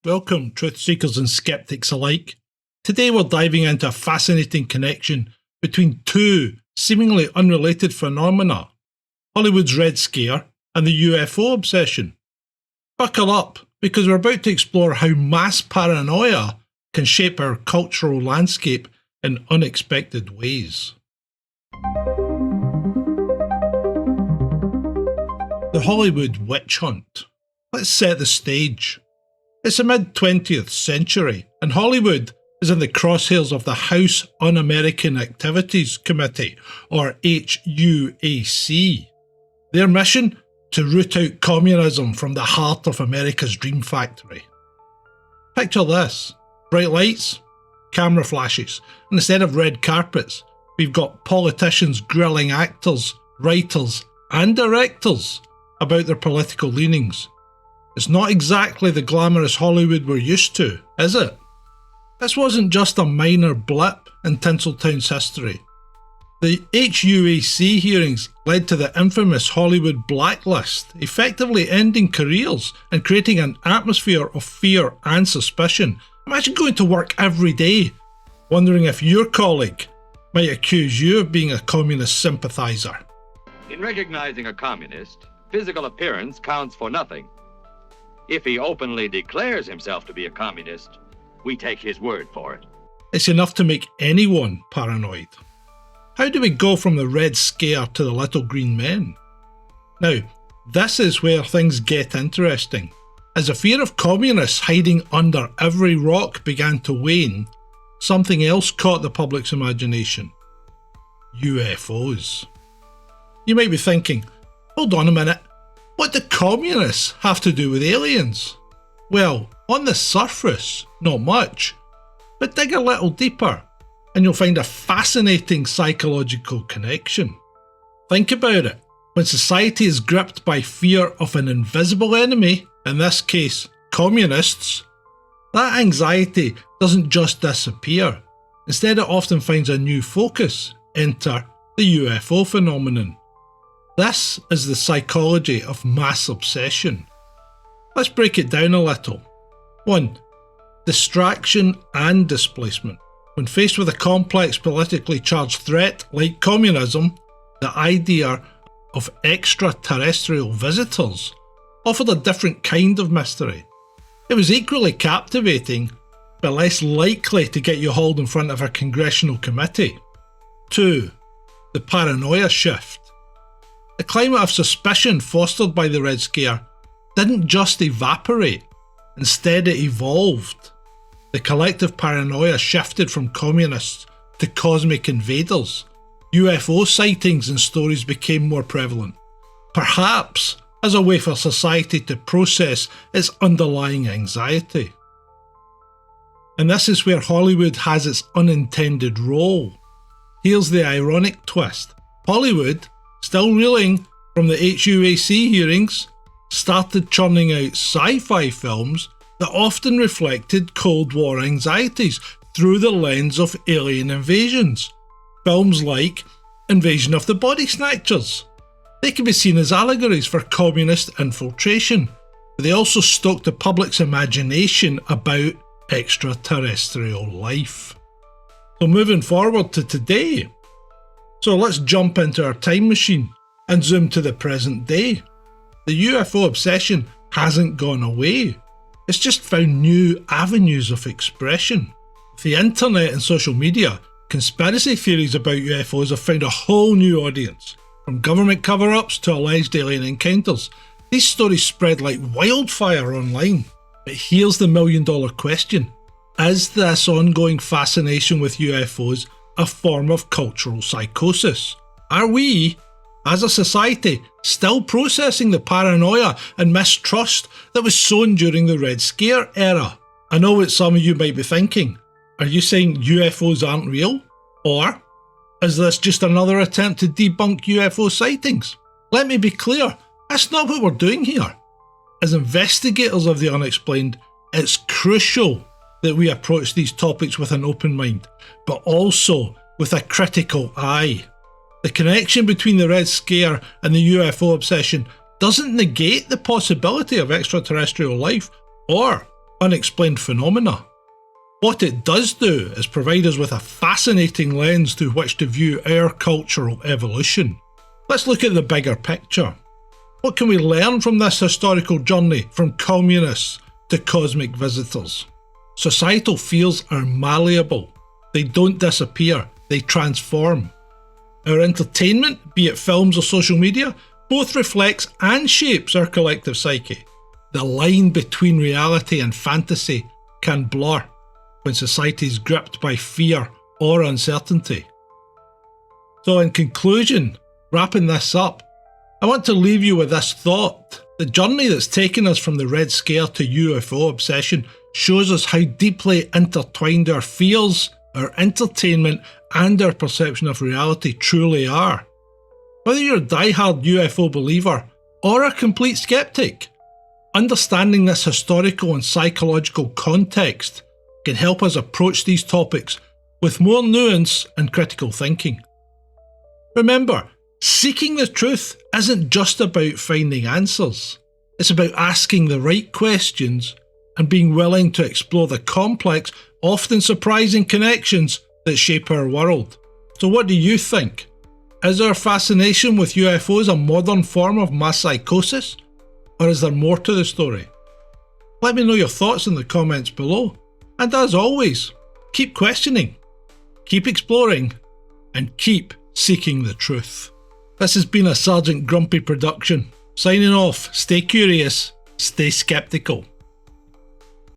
Welcome, truth seekers and skeptics alike. Today we're diving into a fascinating connection between two seemingly unrelated phenomena, Hollywood's Red Scare and the UFO obsession. Buckle up, because we're about to explore how mass paranoia can shape our cultural landscape in unexpected ways. The Hollywood witch hunt. Let's set the stage. It's the mid-20th century, and Hollywood is in the crosshairs of the House Un-American Activities Committee, or HUAC. Their mission? To root out communism from the heart of America's dream factory. Picture this: bright lights, camera flashes, and instead of red carpets, we've got politicians grilling actors, writers, and directors about their political leanings. It's not exactly the glamorous Hollywood we're used to, is it? This wasn't just a minor blip in Tinseltown's history. The HUAC hearings led to the infamous Hollywood blacklist, effectively ending careers and creating an atmosphere of fear and suspicion. Imagine going to work every day, wondering if your colleague might accuse you of being a communist sympathiser. In recognizing a communist, physical appearance counts for nothing. If he openly declares himself to be a communist, we take his word for it. It's enough to make anyone paranoid. How do we go from the Red Scare to the Little Green Men? Now, this is where things get interesting. As the fear of communists hiding under every rock began to wane, something else caught the public's imagination: UFOs. You might be thinking, hold on a minute, what do communists have to do with aliens? Well, on the surface, not much, but dig a little deeper and you'll find a fascinating psychological connection. Think about it. When society is gripped by fear of an invisible enemy, in this case, communists, that anxiety doesn't just disappear. Instead, it often finds a new focus. Enter the UFO phenomenon. This is the psychology of mass obsession. Let's break it down a little. 1. Distraction and displacement. When faced with a complex politically charged threat like communism, the idea of extraterrestrial visitors offered a different kind of mystery. It was equally captivating, but less likely to get you hauled in front of a congressional committee. 2. The paranoia shift. The climate of suspicion fostered by the Red Scare didn't just evaporate, instead it evolved. The collective paranoia shifted from communists to cosmic invaders. UFO sightings and stories became more prevalent, perhaps as a way for society to process its underlying anxiety. And this is where Hollywood has its unintended role. Here's the ironic twist. Hollywood, still reeling from the HUAC hearings, started churning out sci-fi films that often reflected Cold War anxieties through the lens of alien invasions. Films like Invasion of the Body Snatchers. They can be seen as allegories for communist infiltration, but they also stoked the public's imagination about extraterrestrial life. So moving forward to today. So let's jump into our time machine and zoom to the present day. The UFO obsession hasn't gone away. It's just found new avenues of expression. With the internet and social media, conspiracy theories about UFOs have found a whole new audience. From government cover-ups to alleged alien encounters, these stories spread like wildfire online. But here's the million-dollar question. Is this ongoing fascination with UFOs a form of cultural psychosis? Are we, as a society, still processing the paranoia and mistrust that was sown during the Red Scare era? I know what some of you might be thinking. Are you saying UFOs aren't real? Or is this just another attempt to debunk UFO sightings? Let me be clear, that's not what we're doing here. As investigators of the unexplained, it's crucial that we approach these topics with an open mind, but also with a critical eye. The connection between the Red Scare and the UFO obsession doesn't negate the possibility of extraterrestrial life or unexplained phenomena. What it does do is provide us with a fascinating lens through which to view our cultural evolution. Let's look at the bigger picture. What can we learn from this historical journey from communists to cosmic visitors? Societal fears are malleable. They don't disappear, they transform. Our entertainment, be it films or social media, both reflects and shapes our collective psyche. The line between reality and fantasy can blur when society is gripped by fear or uncertainty. So in conclusion, wrapping this up, I want to leave you with this thought. The journey that's taken us from the Red Scare to UFO obsession shows us how deeply intertwined our fears, our entertainment, and our perception of reality truly are. Whether you're a die-hard UFO believer or a complete skeptic, understanding this historical and psychological context can help us approach these topics with more nuance and critical thinking. Remember, seeking the truth isn't just about finding answers. It's about asking the right questions and being willing to explore the complex, often surprising connections that shape our world. So what do you think? Is our fascination with UFOs a modern form of mass psychosis? Or is there more to the story? Let me know your thoughts in the comments below. And as always, keep questioning, keep exploring, and keep seeking the truth. This has been a Sergeant Grumpy production. Signing off, stay curious, stay skeptical.